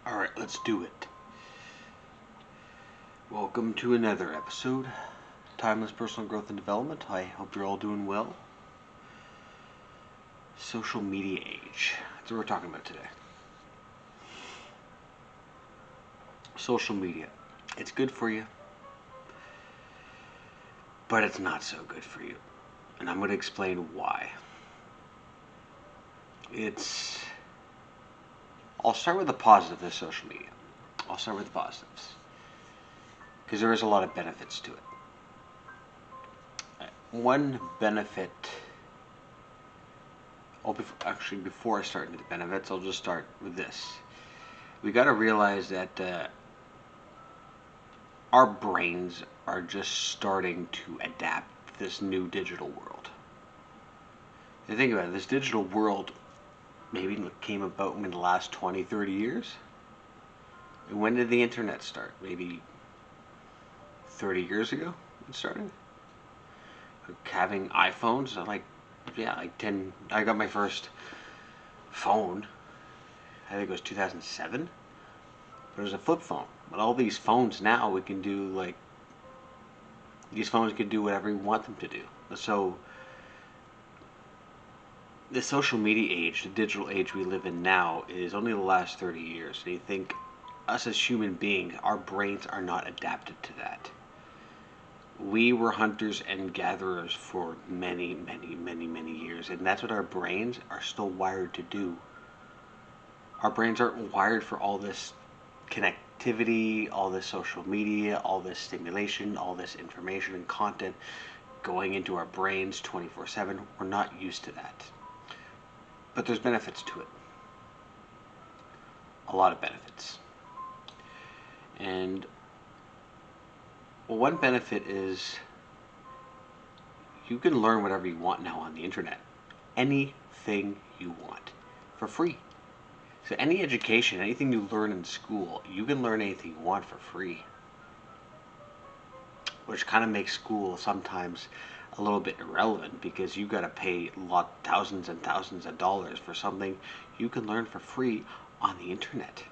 Alright, let's do it. Welcome to another episode, Timeless Personal Growth and Development. I hope you're all doing well. Social media age. That's what we're talking about today. Social media. It's good for you, but it's not so good for you. And I'm going to explain why. I'll start with the positive of social media. I'll start with the positives, because there is a lot of benefits to it. One benefit, before I start into the benefits, I'll just start with this. We got to realize that our brains are just starting to adapt to this new digital world. You think about it, this digital world maybe came about in the last 20, 30 years. And when did the internet start? Maybe 30 years ago it started. Having iPhones, like 10. I got my first phone, I think it was 2007. But it was a flip phone. But all these phones now, we can do these phones can do whatever we want them to do. So the social media age, the digital age we live in now, is only the last 30 years. And you think us as human beings, our brains are not adapted to that. We were hunters and gatherers for many, many, many, many years, and that's what our brains are still wired to do. Our brains aren't wired for all this connectivity, all this social media, all this stimulation, all this information and content going into our brains 24/7. We're not used to that. But there's benefits to it. A lot of benefits. And one benefit is you can learn whatever you want now on the internet. Anything you want for free. So any education, anything you learn in school, you can learn anything you want for free. Which kind of makes school sometimes a little bit irrelevant, because you got to pay thousands and thousands of dollars for something you can learn for free on the internet.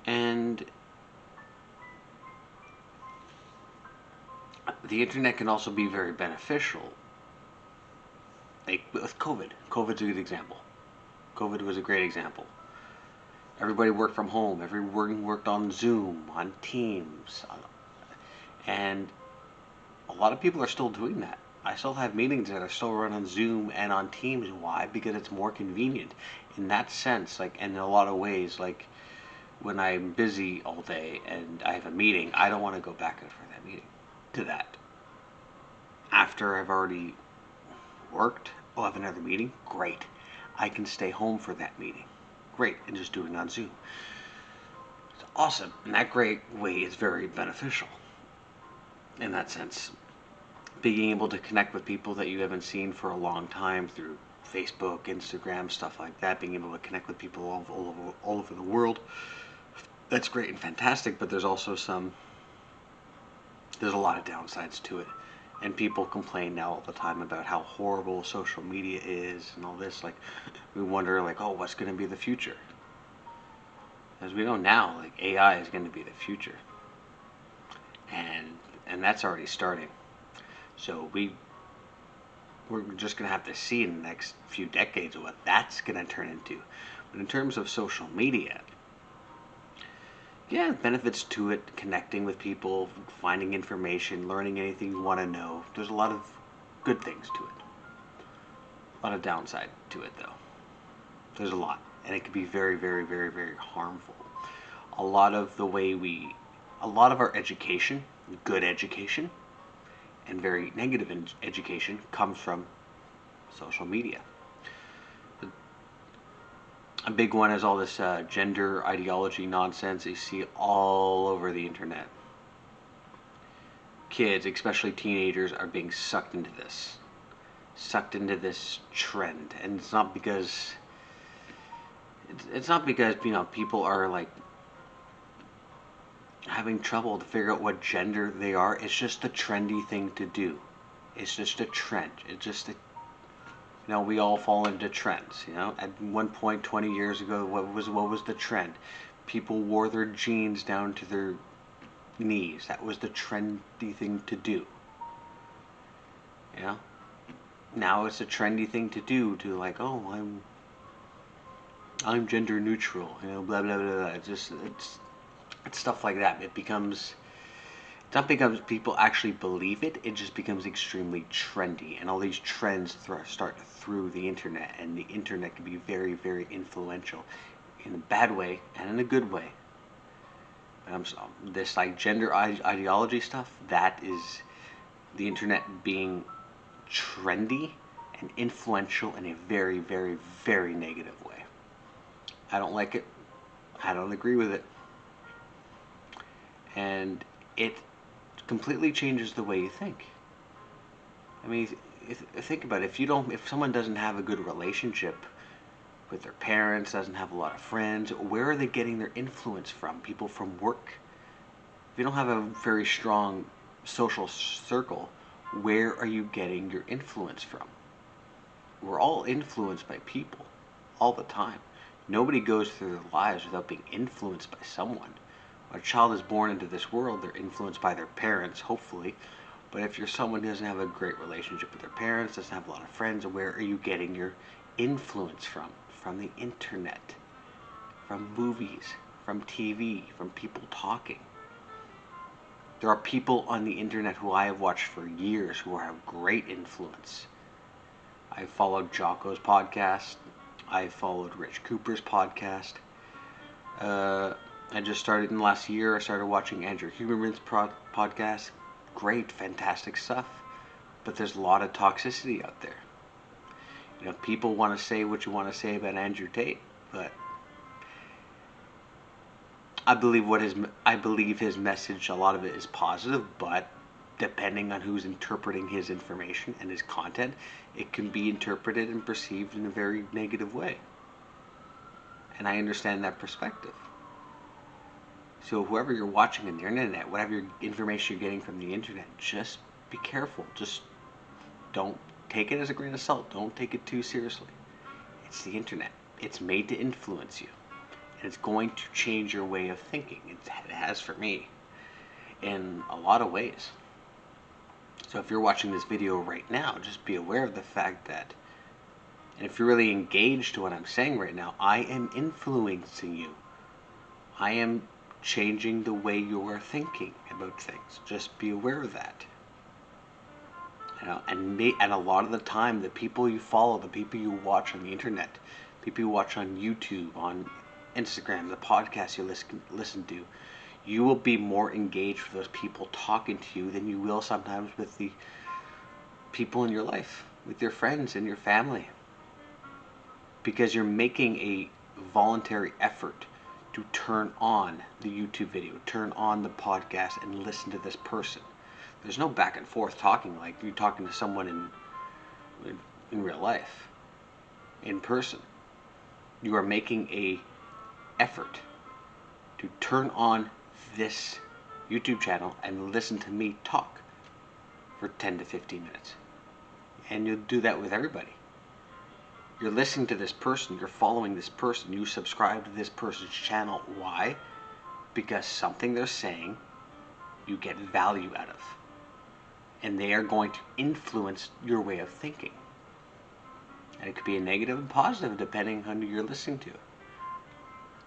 And the internet can also be very beneficial. Like with COVID. COVID's a good example. COVID was a great example. Everybody worked from home. Everyone worked on Zoom, on Teams. And a lot of people are still doing that. I still have meetings that are still run on Zoom and on Teams. Why? Because it's more convenient. In that sense, and in a lot of ways, when I'm busy all day and I have a meeting, I don't want to go back for that meeting to that. After I've already worked, I'll have another meeting. Great. I can stay home for that meeting. Great. And just do it on Zoom. It's awesome. And that great way is very beneficial in that sense. Being able to connect with people that you haven't seen for a long time through Facebook, Instagram, stuff like that. Being able to connect with people all over the world. That's great and fantastic, but there's also there's a lot of downsides to it. And people complain now all the time about how horrible social media is and all this. We wonder, oh, what's going to be the future? As we know now, AI is going to be the future. And that's already starting. So we're just going to have to see in the next few decades what that's going to turn into. But in terms of social media, yeah, benefits to it, connecting with people, finding information, learning anything you want to know. There's a lot of good things to it. A lot of downside to it, though. There's a lot. And it can be very, very, very, very harmful. A lot of our education, good education, and very negative education comes from social media. A big one is all this gender ideology nonsense you see all over the internet. Kids, especially teenagers, are being sucked into this trend, and it's not because people are having trouble to figure out what gender they are. It's just a trendy thing to do. It's just a trend. You know, we all fall into trends. You know, at one point 20 years ago, what was the trend? People wore their jeans down to their knees. That was the trendy thing to do. You know, now it's a trendy thing to do to like, oh, I'm gender neutral. You know, blah blah blah. Blah. It's stuff like that. It not becomes people actually believe it. It just becomes extremely trendy, and all these trends start through the internet, and the internet can be very, very influential, in a bad way and in a good way. This like gender ideology stuff, that is the internet being trendy and influential in a very, very, very negative way. I don't like it. I don't agree with it, and it completely changes the way you think. I mean, think about it. If someone doesn't have a good relationship with their parents, doesn't have a lot of friends, where are they getting their influence from? People from work. If you don't have a very strong social circle, where are you getting your influence from? We're all influenced by people all the time. Nobody goes through their lives without being influenced by someone. When a child is born into this world, they're influenced by their parents, hopefully. But if you're someone who doesn't have a great relationship with their parents, doesn't have a lot of friends, where are you getting your influence from? From the internet, from movies, from TV, from people talking. There are people on the internet who I have watched for years who have great influence. I followed Jocko's podcast. I followed Rich Cooper's podcast. I just started in the last year. I started watching Andrew Huberman's podcast. Great, fantastic stuff. But there's a lot of toxicity out there. You know, people want to say what you want to say about Andrew Tate, but I believe his message, a lot of it is positive, but depending on who's interpreting his information and his content, it can be interpreted and perceived in a very negative way. And I understand that perspective. So whoever you're watching on the internet, whatever information you're getting from the internet, just be careful. Just don't take it as a grain of salt. Don't take it too seriously. It's the internet. It's made to influence you. And it's going to change your way of thinking. It has for me in a lot of ways. So if you're watching this video right now, just be aware of the fact that, and if you're really engaged to what I'm saying right now, I am influencing you. I am changing the way you are thinking about things. Just be aware of that. You know, and a lot of the time, the people you follow, the people you watch on the internet, people you watch on YouTube, on Instagram, the podcasts you listen to, you will be more engaged with those people talking to you than you will sometimes with the people in your life, with your friends and your family. Because you're making a voluntary effort to turn on the YouTube video, turn on the podcast, and listen to this person. There's no back and forth talking like you're talking to someone in real life, in person. You are making a effort to turn on this YouTube channel and listen to me talk for 10 to 15 minutes. And you'll do that with everybody. You're listening to this person, you're following this person, you subscribe to this person's channel. Why? Because something they're saying you get value out of. And they are going to influence your way of thinking. And it could be a negative and positive depending on who you're listening to.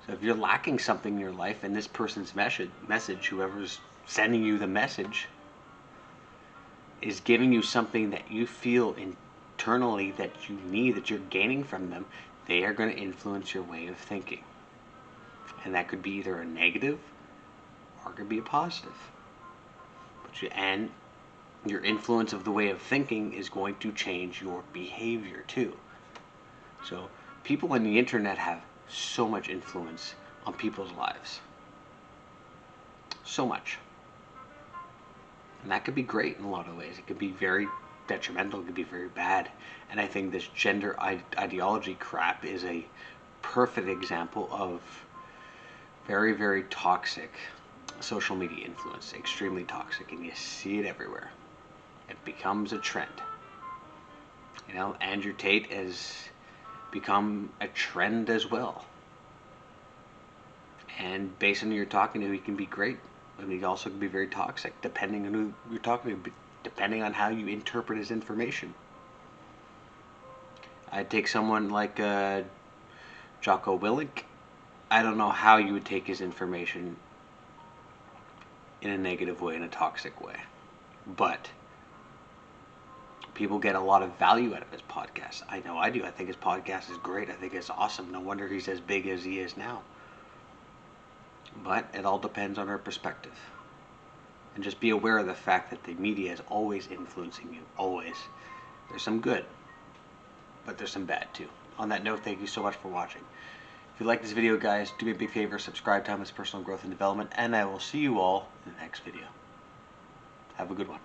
So if you're lacking something in your life and this person's message, whoever's sending you the message, is giving you something that you feel internally that you need, that you're gaining from them, they are going to influence your way of thinking. And that could be either a negative or it could be a positive. And your influence of the way of thinking is going to change your behavior too. So people on the internet have so much influence on people's lives. So much. And that could be great in a lot of ways. It could be very detrimental, it could be very bad. And I think this gender ideology crap is a perfect example of very, very toxic social media influence. Extremely toxic, and you see it everywhere. It becomes a trend. You know, Andrew Tate has become a trend as well. And based on who you're talking to, he can be great. And he also can be very toxic, depending on who you're talking to, depending on how you interpret his information. I'd take someone like Jocko Willink. I don't know how you would take his information in a negative way, in a toxic way. But people get a lot of value out of his podcast. I know I do. I think his podcast is great. I think it's awesome. No wonder he's as big as he is now. But it all depends on our perspective. And just be aware of the fact that the media is always influencing you. Always. There's some good, but there's some bad too. On that note, thank you so much for watching. If you like this video, guys, do me a big favor, subscribe to Thomas Personal Growth and Development, and I will see you all in the next video. Have a good one.